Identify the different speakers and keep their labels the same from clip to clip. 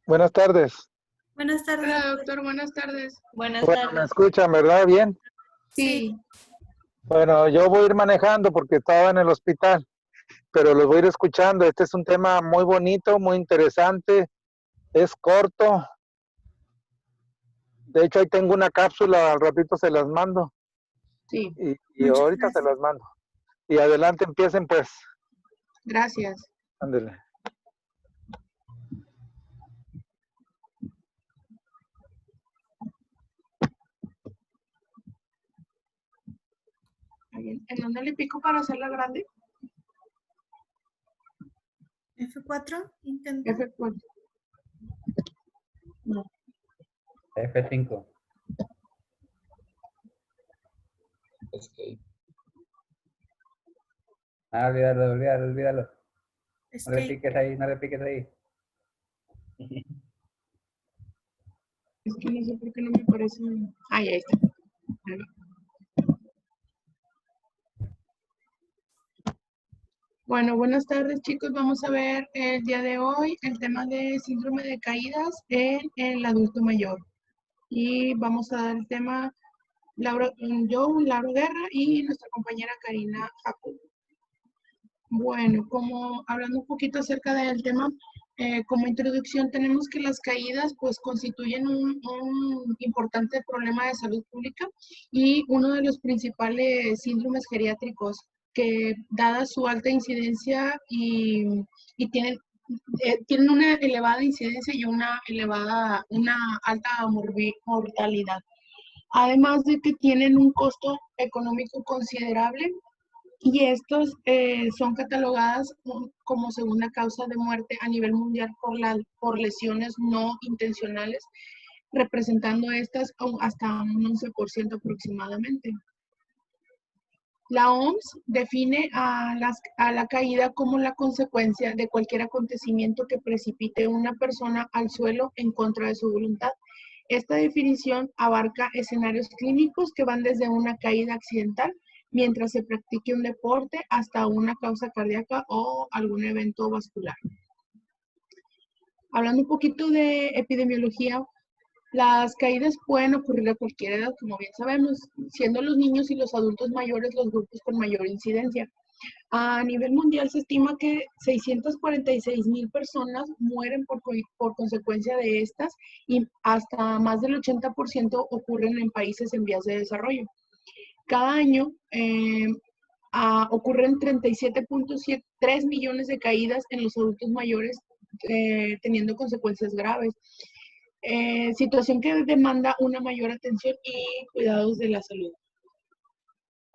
Speaker 1: Buenas tardes.
Speaker 2: Buenas tardes.
Speaker 3: Hola, doctor. Buenas tardes.
Speaker 2: Buenas
Speaker 1: Bueno, me
Speaker 2: tardes.
Speaker 1: escuchan, ¿verdad? Bien.
Speaker 3: Sí.
Speaker 1: Bueno, yo voy a ir manejando porque estaba en el hospital, pero los voy a ir escuchando. Este es un tema muy bonito, muy interesante. Es corto. De hecho, ahí tengo una cápsula, al ratito se las mando.
Speaker 3: Sí.
Speaker 1: Y
Speaker 2: Muchas
Speaker 1: ahorita
Speaker 2: gracias.
Speaker 1: se las mando. Y adelante empiecen, pues.
Speaker 3: Gracias.
Speaker 1: Ándele.
Speaker 3: ¿En dónde le pico para hacerla grande?
Speaker 2: F4, intenta.
Speaker 3: F4. No.
Speaker 4: F5.
Speaker 5: Escape.
Speaker 4: Olvídalo. No le
Speaker 2: Escape.
Speaker 4: piques ahí, no le piques ahí.
Speaker 3: Es que no sé por qué no me parece. Ahí está. Ahí va. Bueno, buenas tardes, chicos. Vamos a ver el día de hoy el tema de síndrome de caídas en el adulto mayor. Y vamos a dar el tema Laura Guerra y nuestra compañera Karina Jacob. Bueno, como hablando un poquito acerca del tema, como introducción tenemos que las caídas pues constituyen un importante problema de salud pública y uno de los principales síndromes geriátricos que dada su alta incidencia y tienen una elevada incidencia y una alta mortalidad. Además de que tienen un costo económico considerable y estos son catalogadas como segunda causa de muerte a nivel mundial por lesiones no intencionales, representando estas hasta un 11% aproximadamente. La OMS define a la caída como la consecuencia de cualquier acontecimiento que precipite a una persona al suelo en contra de su voluntad. Esta definición abarca escenarios clínicos que van desde una caída accidental mientras se practique un deporte hasta una causa cardíaca o algún evento vascular. Hablando un poquito de epidemiología, las caídas pueden ocurrir a cualquier edad, como bien sabemos, siendo los niños y los adultos mayores los grupos con mayor incidencia. A nivel mundial se estima que 646,000 personas mueren por consecuencia de estas y hasta más del 80% ocurren en países en vías de desarrollo. Cada año ocurren 37.3 millones de caídas en los adultos mayores, teniendo consecuencias graves. Situación que demanda una mayor atención y cuidados de la salud.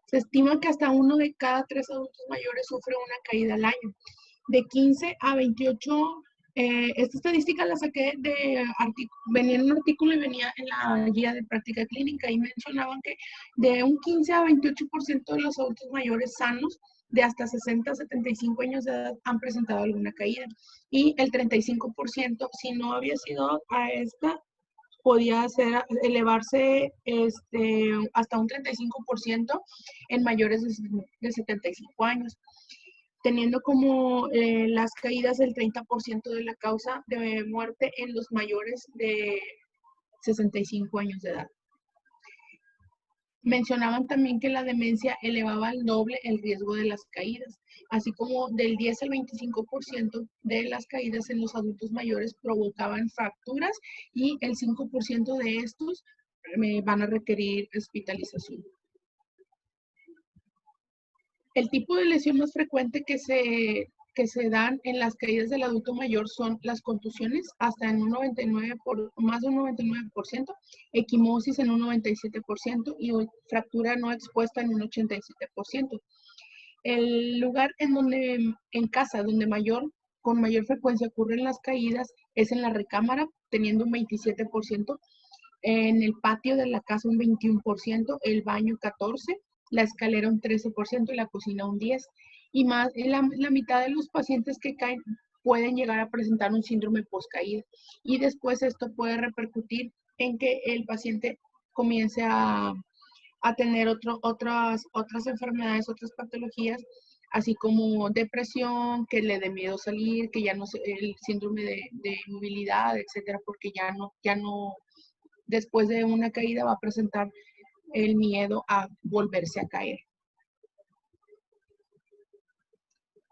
Speaker 3: Se estima que hasta 1 de cada 3 adultos mayores sufre una caída al año. De 15 a 28, esta estadística la saqué venía en un artículo y venía en la guía de práctica clínica y mencionaban que de un 15 a 28% de los adultos mayores sanos de hasta 60 a 75 años de edad han presentado alguna caída y el 35% si no había sido a esta podía elevarse hasta un 35% en mayores de 75 años, teniendo como las caídas del 30% de la causa de muerte en los mayores de 65 años de edad. Mencionaban también que la demencia elevaba al doble el riesgo de las caídas, así como del 10 al 25% de las caídas en los adultos mayores provocaban fracturas y el 5% de estos van a requerir hospitalización. El tipo de lesión más frecuente que se dan en las caídas del adulto mayor son las contusiones, hasta en más de un 99%, equimosis en un 97% y fractura no expuesta en un 87%. El lugar en casa donde con mayor frecuencia ocurren las caídas es en la recámara, teniendo un 27%, en el patio de la casa un 21%, el baño 14%, la escalera un 13% y la cocina un 10%. Y más, la mitad de los pacientes que caen pueden llegar a presentar un síndrome post-caída. Y después esto puede repercutir en que el paciente comience a tener otras enfermedades, otras patologías así como depresión, que le dé miedo salir, que ya no el síndrome de inmovilidad, etcétera, porque ya no, después de una caída va a presentar el miedo a volverse a caer.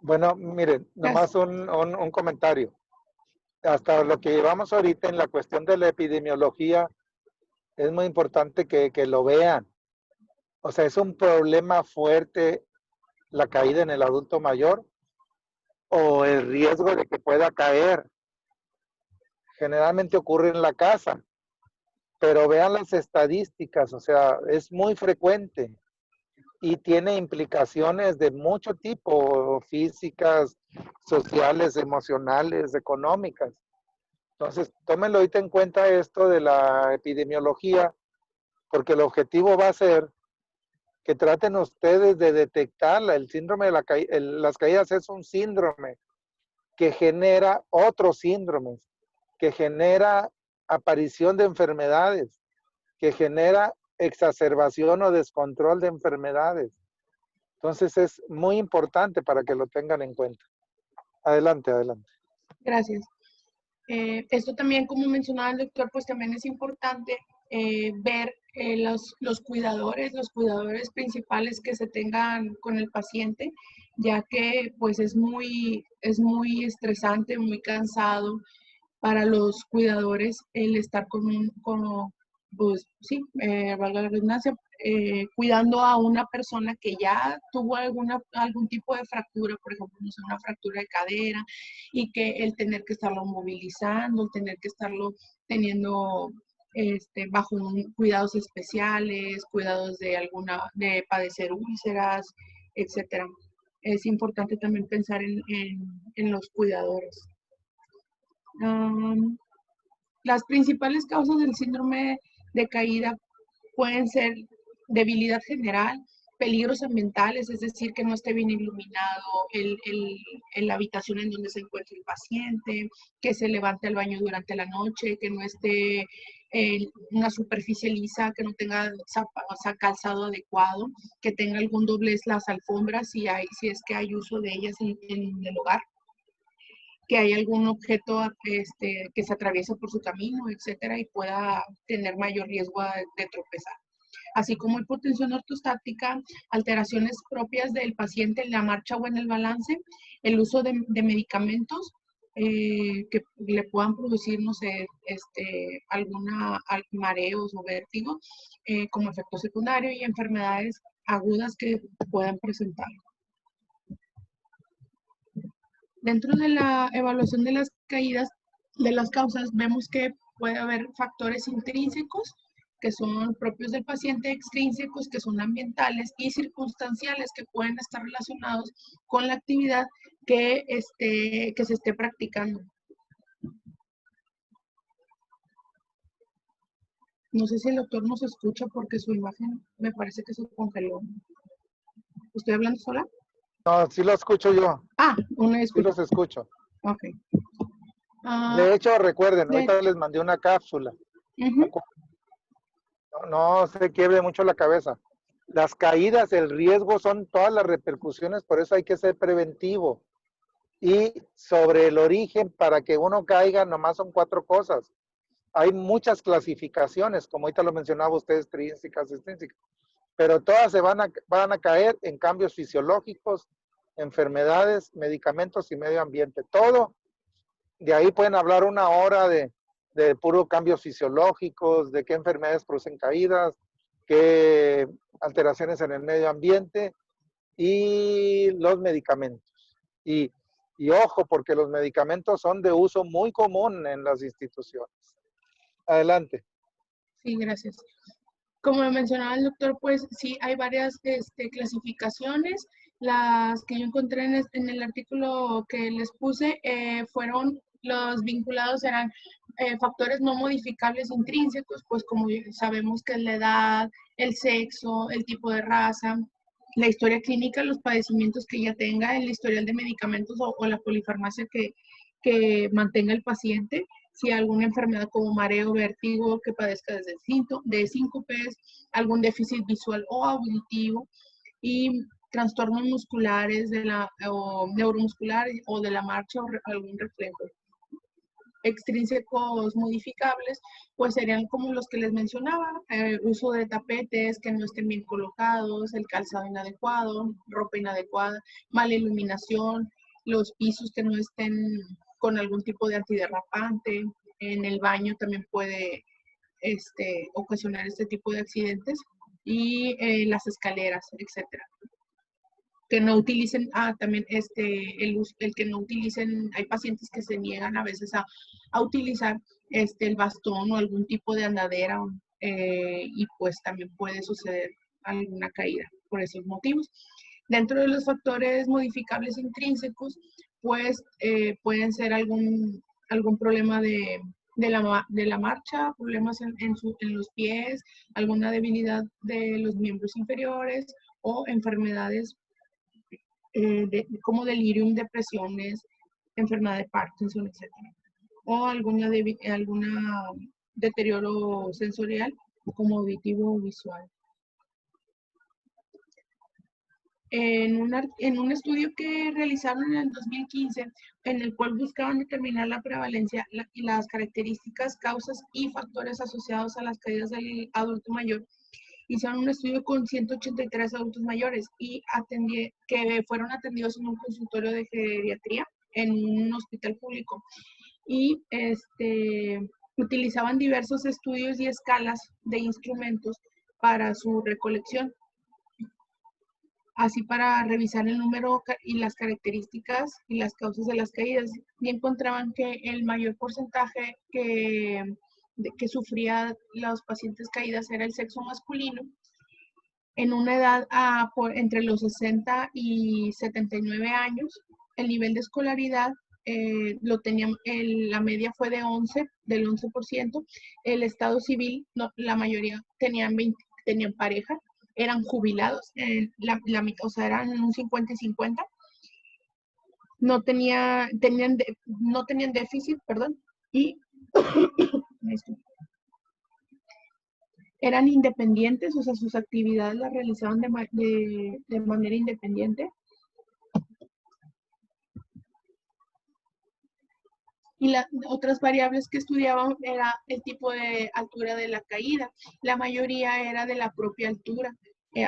Speaker 1: Bueno, miren, nomás un comentario. Hasta lo que llevamos ahorita en la cuestión de la epidemiología, es muy importante que lo vean. O sea, es un problema fuerte la caída en el adulto mayor o el riesgo de que pueda caer. Generalmente ocurre en la casa, pero vean las estadísticas, o sea, es muy frecuente y tiene implicaciones de mucho tipo, físicas, sociales, emocionales, económicas. Entonces, tómenlo ahorita en cuenta esto de la epidemiología, porque el objetivo va a ser que traten ustedes de detectarla. El síndrome de las caídas es un síndrome que genera otros síndromes, que genera aparición de enfermedades, que genera exacerbación o descontrol de enfermedades. Entonces es muy importante para que lo tengan en cuenta. Adelante, adelante.
Speaker 3: Gracias. Esto también, como mencionaba el doctor, pues también es importante ver los cuidadores principales que se tengan con el paciente, ya que pues es muy estresante, muy cansado para los cuidadores el estar pues sí, valga la redundancia, cuidando a una persona que ya tuvo algún tipo de fractura, por ejemplo, no sé, una fractura de cadera, y que el tener que estarlo movilizando, el tener que estarlo teniendo bajo cuidados especiales, cuidados de padecer úlceras, etcétera. Es importante también pensar en los cuidadores. Las principales causas del síndrome de caída pueden ser debilidad general, peligros ambientales, es decir, que no esté bien iluminado la habitación en donde se encuentra el paciente, que se levante al baño durante la noche, que no esté una superficie lisa, que no tenga calzado adecuado, que tenga algún doblez las alfombras si es que hay uso de ellas en el hogar, que hay algún objeto que se atraviesa por su camino, etcétera, y pueda tener mayor riesgo de tropezar. Así como hipotensión ortostática, alteraciones propias del paciente en la marcha o en el balance, el uso de medicamentos que le puedan producir, no sé, mareos o vértigo como efecto secundario, y enfermedades agudas que puedan presentar. Dentro de la evaluación de las caídas, de las causas, vemos que puede haber factores intrínsecos, que son propios del paciente, extrínsecos, que son ambientales, y circunstanciales, que pueden estar relacionados con la actividad que se esté practicando. No sé si el doctor nos escucha porque su imagen me parece que se congeló. ¿Estoy hablando sola?
Speaker 1: No, sí lo escucho yo.
Speaker 3: Una disculpa.
Speaker 1: Sí los escucho.
Speaker 3: Ok.
Speaker 1: De hecho, recuerden, ahorita les mandé una cápsula. No se quiebre mucho la cabeza. Las caídas, el riesgo son todas las repercusiones, por eso hay que ser preventivo. Y sobre el origen, para que uno caiga, nomás son 4 cosas. Hay muchas clasificaciones, como ahorita lo mencionaba usted, extrínsecas, extrínsecas, pero todas van a caer en cambios fisiológicos, enfermedades, medicamentos y medio ambiente. Todo, de ahí pueden hablar una hora de puro cambios fisiológicos, de qué enfermedades producen caídas, qué alteraciones en el medio ambiente y los medicamentos. Y ojo, porque los medicamentos son de uso muy común en las instituciones. Adelante.
Speaker 3: Sí, gracias. Como mencionaba el doctor, pues sí, hay varias clasificaciones. Las que yo encontré en el artículo que les puse fueron los vinculados, eran factores no modificables intrínsecos, pues como sabemos que es la edad, el sexo, el tipo de raza, la historia clínica, los padecimientos que ya tenga, el historial de medicamentos o la polifarmacia que mantenga el paciente, si alguna enfermedad como mareo, vértigo, que padezca de síncopes, algún déficit visual o auditivo, y trastornos musculares o neuromusculares o de la marcha o algún reflejo. Extrínsecos modificables, pues serían como los que les mencionaba, uso de tapetes que no estén bien colocados, el calzado inadecuado, ropa inadecuada, mala iluminación, los pisos que no estén con algún tipo de antiderrapante, en el baño también puede ocasionar este tipo de accidentes, y las escaleras, etcétera. Que no utilicen, también el que no utilicen, hay pacientes que se niegan a veces a utilizar el bastón o algún tipo de andadera, y pues también puede suceder alguna caída por esos motivos. Dentro de los factores modificables intrínsecos, pues pueden ser algún problema de la marcha, problemas en los pies, alguna debilidad de los miembros inferiores o enfermedades como delirium, depresiones, enfermedad de Parkinson, etc. O alguna deterioro sensorial como auditivo o visual. En un estudio que realizaron en el 2015, en el cual buscaban determinar la prevalencia y las características, causas y factores asociados a las caídas del adulto mayor, hicieron un estudio con 183 adultos mayores y que fueron atendidos en un consultorio de geriatría en un hospital público. Y utilizaban diversos estudios y escalas de instrumentos para su recolección, así para revisar el número y las características y las causas de las caídas. Y encontraban que el mayor porcentaje que sufría los pacientes caídas era el sexo masculino, en una edad entre los 60 y 79 años. El nivel de escolaridad la media fue del 11%. El estado civil, la mayoría tenían pareja, eran jubilados, o sea, eran un 50 y 50. No tenían déficit, perdón, y eran independientes, o sea, sus actividades las realizaban de manera independiente. Y las otras variables que estudiaban era el tipo de altura de la caída. La mayoría era de la propia altura,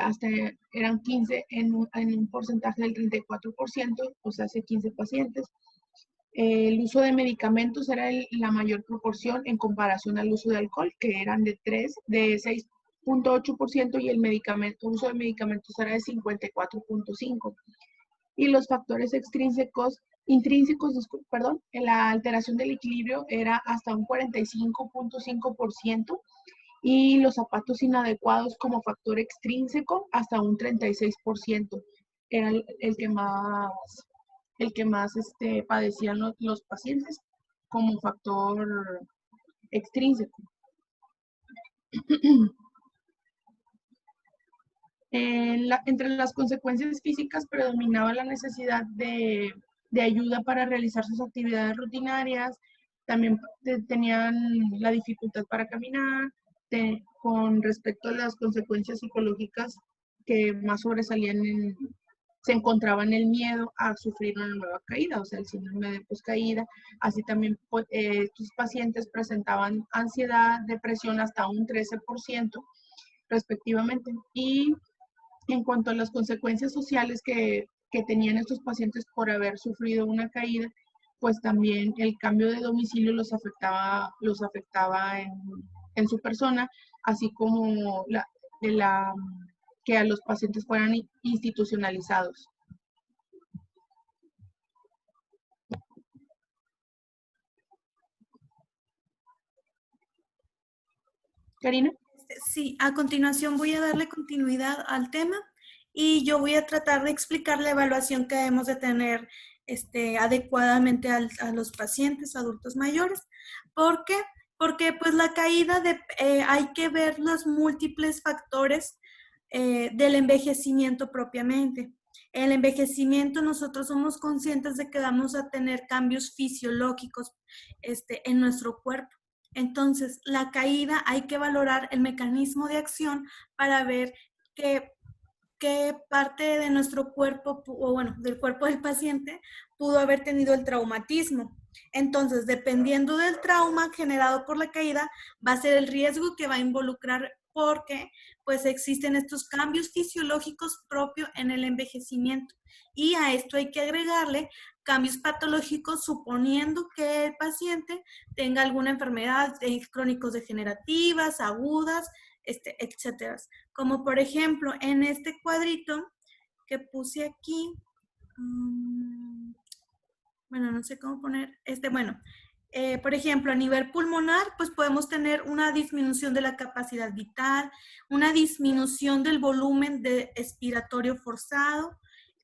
Speaker 3: hasta eran 15 en un porcentaje del 34%, o sea, hace 15 pacientes. El uso de medicamentos era la mayor proporción en comparación al uso de alcohol, que eran de 6.8%, y el uso de medicamentos era de 54.5%. Y los factores intrínsecos, la alteración del equilibrio era hasta un 45.5%, y los zapatos inadecuados como factor extrínseco hasta un 36%. Era el que más padecían los pacientes como factor extrínseco. Entre las consecuencias físicas predominaba la necesidad de ayuda para realizar sus actividades rutinarias. También tenían la dificultad para caminar. Con respecto a las consecuencias psicológicas que más sobresalían, se encontraban el miedo a sufrir una nueva caída, o sea, el síndrome de poscaída. Así también estos pacientes presentaban ansiedad, depresión hasta un 13% respectivamente. Y en cuanto a las consecuencias sociales que tenían estos pacientes por haber sufrido una caída, pues también el cambio de domicilio los afectaba en su persona, así como que a los pacientes fueran institucionalizados. Karina.
Speaker 2: Sí, a continuación voy a darle continuidad al tema y yo voy a tratar de explicar la evaluación que debemos de tener adecuadamente a los pacientes adultos mayores. ¿Por qué? Porque pues la caída hay que ver los múltiples factores del envejecimiento propiamente. El envejecimiento, nosotros somos conscientes de que vamos a tener cambios fisiológicos en nuestro cuerpo. Entonces, la caída hay que valorar el mecanismo de acción para ver que qué parte de nuestro cuerpo, o bueno, del cuerpo del paciente, pudo haber tenido el traumatismo. Entonces, dependiendo del trauma generado por la caída, va a ser el riesgo que va a involucrar, porque pues existen estos cambios fisiológicos propios en el envejecimiento. Y a esto hay que agregarle cambios patológicos, suponiendo que el paciente tenga alguna enfermedad crónico-degenerativas, agudas, etcétera. Como por ejemplo, en este cuadrito que puse aquí, bueno, no sé cómo poner, por ejemplo, a nivel pulmonar, pues podemos tener una disminución de la capacidad vital, una disminución del volumen expiratorio forzado.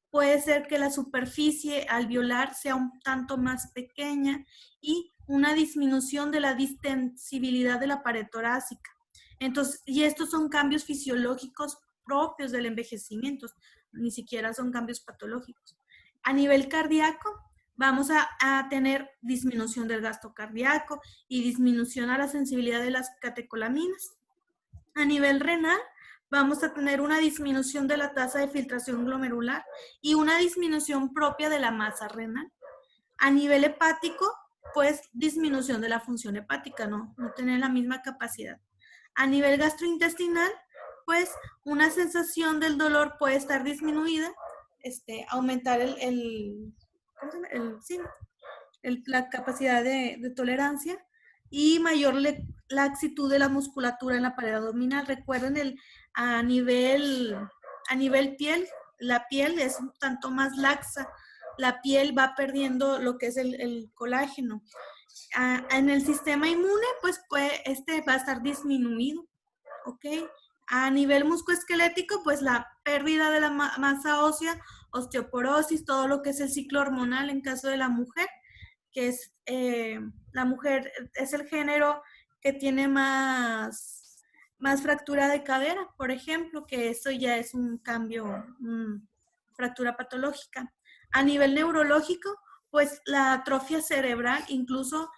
Speaker 2: Puede ser que la superficie alveolar sea un tanto más pequeña y una disminución de la distensibilidad de la pared torácica. Entonces, y estos son cambios fisiológicos propios del envejecimiento, ni siquiera son cambios patológicos. A nivel cardíaco, vamos a tener disminución del gasto cardíaco y disminución a la sensibilidad de las catecolaminas. A nivel renal, vamos a tener una disminución de la tasa de filtración glomerular y una disminución propia de la masa renal. A nivel hepático, pues disminución de la función hepática, no tener la misma capacidad. A nivel gastrointestinal, pues una sensación del dolor puede estar disminuida, aumentar la capacidad de tolerancia y mayor laxitud de la musculatura en la pared abdominal. Recuerden, a nivel piel, la piel es un tanto más laxa, la piel va perdiendo lo que es el colágeno. En el sistema inmune, pues va a estar disminuido, ¿ok? A nivel musculoesquelético, pues la pérdida de la masa ósea, osteoporosis, todo lo que es el ciclo hormonal en caso de la mujer, que es, la mujer es el género que tiene más fractura de cadera, por ejemplo, que eso ya es un cambio, fractura patológica. A nivel neurológico, pues la atrofia cerebral, incluso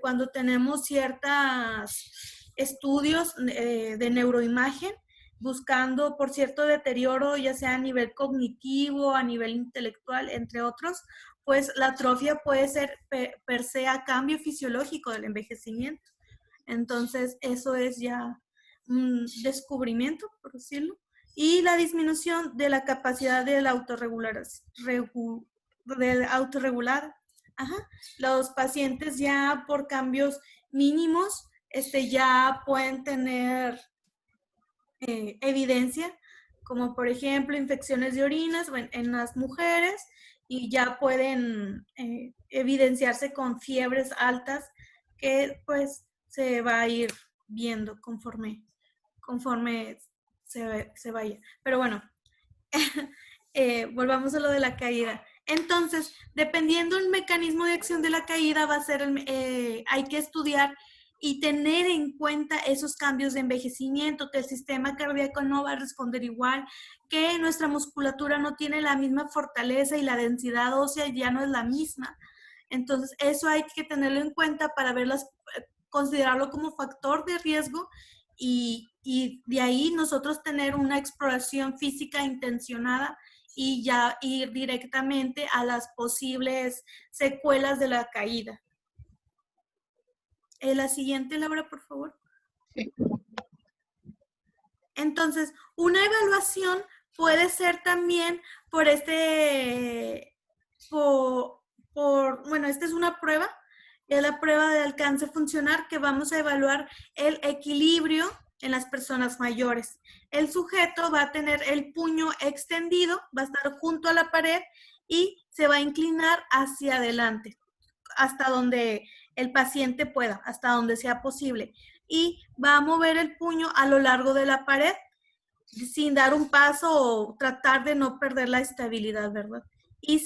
Speaker 2: cuando tenemos ciertos estudios de neuroimagen, buscando por cierto deterioro, ya sea a nivel cognitivo, a nivel intelectual, entre otros, pues la atrofia puede ser per se a cambio fisiológico del envejecimiento. Entonces, eso es ya un descubrimiento, por decirlo. Y la disminución de la capacidad del autorregular. Ajá. Los pacientes ya por cambios mínimos ya pueden tener evidencia, como por ejemplo infecciones de orinas en las mujeres, y ya pueden evidenciarse con fiebres altas que pues se va a ir viendo conforme se vaya. Pero bueno, volvamos a lo de la caída. Entonces, dependiendo del mecanismo de acción de la caída, va a ser hay que estudiar y tener en cuenta esos cambios de envejecimiento, que el sistema cardíaco no va a responder igual, que nuestra musculatura no tiene la misma fortaleza y la densidad ósea ya no es la misma. Entonces, eso hay que tenerlo en cuenta para considerarlo como factor de riesgo y de ahí nosotros tener una exploración física intencionada y ya ir directamente a las posibles secuelas de la caída. La siguiente, Laura, por favor.
Speaker 3: Sí.
Speaker 2: Entonces, una evaluación puede ser también por bueno, esta es una prueba, es la prueba de alcance funcional, que vamos a evaluar el equilibrio en las personas mayores. El sujeto va a tener el puño extendido, va a estar junto a la pared y se va a inclinar hacia adelante, hasta donde el paciente pueda, hasta donde sea posible. Y va a mover el puño a lo largo de la pared, sin dar un paso o tratar de no perder la estabilidad, ¿verdad? Y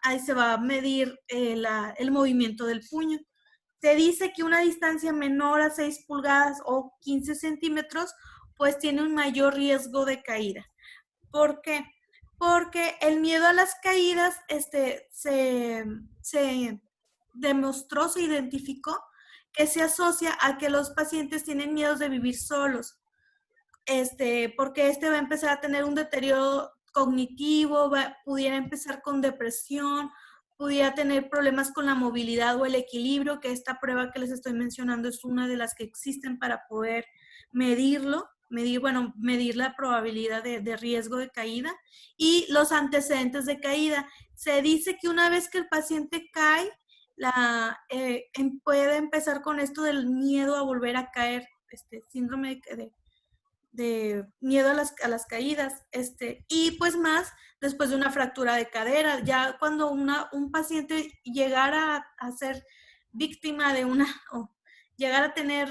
Speaker 2: ahí se va a medir el movimiento del puño. Se dice que una distancia menor a 6 pulgadas o 15 centímetros, pues tiene un mayor riesgo de caída. ¿Por qué? Porque el miedo a las caídas se demostró, se identificó que se asocia a que los pacientes tienen miedo de vivir solos. porque va a empezar a tener un deterioro cognitivo, pudiera empezar con depresión, pudiera tener problemas con la movilidad o el equilibrio, que esta prueba que les estoy mencionando es una de las que existen para poder medir la probabilidad de riesgo de caída y los antecedentes de caída. Se dice que una vez que el paciente cae, puede empezar con esto del miedo a volver a caer, síndrome de miedo a las caídas, y pues más después de una fractura de cadera. Ya cuando un paciente llegara a ser víctima de o llegar a tener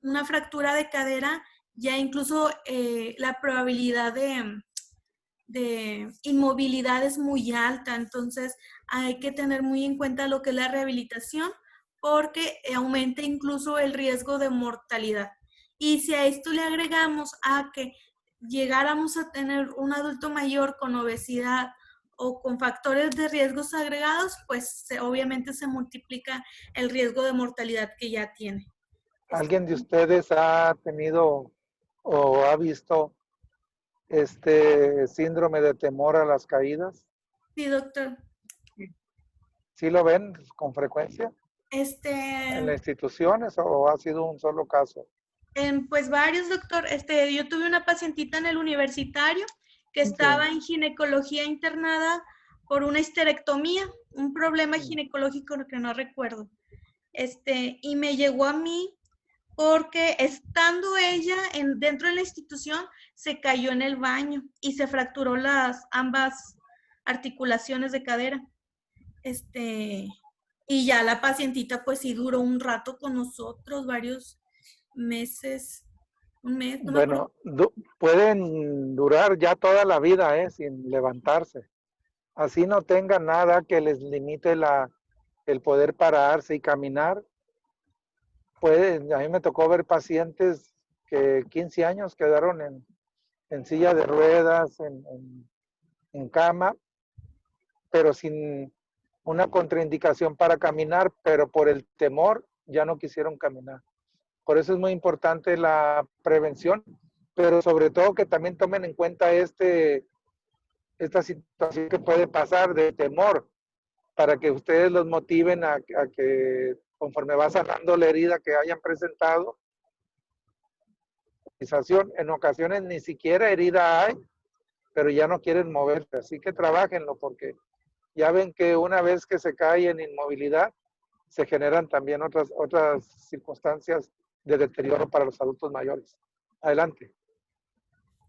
Speaker 2: una fractura de cadera, ya incluso la probabilidad de inmovilidad es muy alta. Entonces hay que tener muy en cuenta lo que es la rehabilitación, porque aumenta incluso el riesgo de mortalidad. Y si a esto le agregamos a que llegáramos a tener un adulto mayor con obesidad o con factores de riesgos agregados, pues obviamente se multiplica el riesgo de mortalidad que ya tiene.
Speaker 1: ¿Alguien de ustedes ha tenido o ha visto síndrome de temor a las caídas?
Speaker 2: Sí, doctor.
Speaker 1: ¿Sí lo ven con frecuencia en las instituciones o ha sido un solo caso?
Speaker 2: Pues varios, doctor. Yo tuve una pacientita en el universitario que estaba en ginecología internada por una histerectomía, un problema ginecológico que no recuerdo. Y me llegó a mí porque estando ella dentro de la institución, se cayó en el baño y se fracturó ambas articulaciones de cadera. Y ya la pacientita pues sí duró un rato con nosotros, varios meses, un mes. No
Speaker 1: bueno, pueden durar ya toda la vida sin levantarse. Así no tengan nada que les limite el poder pararse y caminar. A mí me tocó ver pacientes que 15 años quedaron en silla de ruedas, en cama, pero sin una contraindicación para caminar, pero por el temor ya no quisieron caminar. Por eso es muy importante la prevención, pero sobre todo que también tomen en cuenta esta situación que puede pasar de temor, para que ustedes los motiven a que conforme va sanando la herida que hayan presentado, en ocasiones ni siquiera herida hay, pero ya no quieren moverse, así que trabajenlo porque ya ven que una vez que se cae en inmovilidad, se generan también otras circunstancias de deterioro para los adultos mayores. Adelante.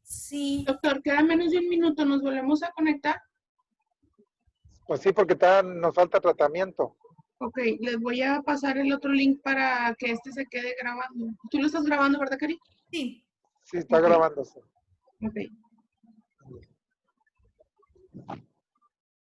Speaker 2: Sí.
Speaker 3: Doctor, queda menos de un minuto, ¿nos volvemos a conectar?
Speaker 1: Pues sí, porque nos falta tratamiento.
Speaker 3: Ok, les voy a pasar el otro link para que se quede grabando. ¿Tú lo estás grabando, verdad, Cari?
Speaker 2: Sí.
Speaker 1: Sí, está grabándose.
Speaker 3: Ok.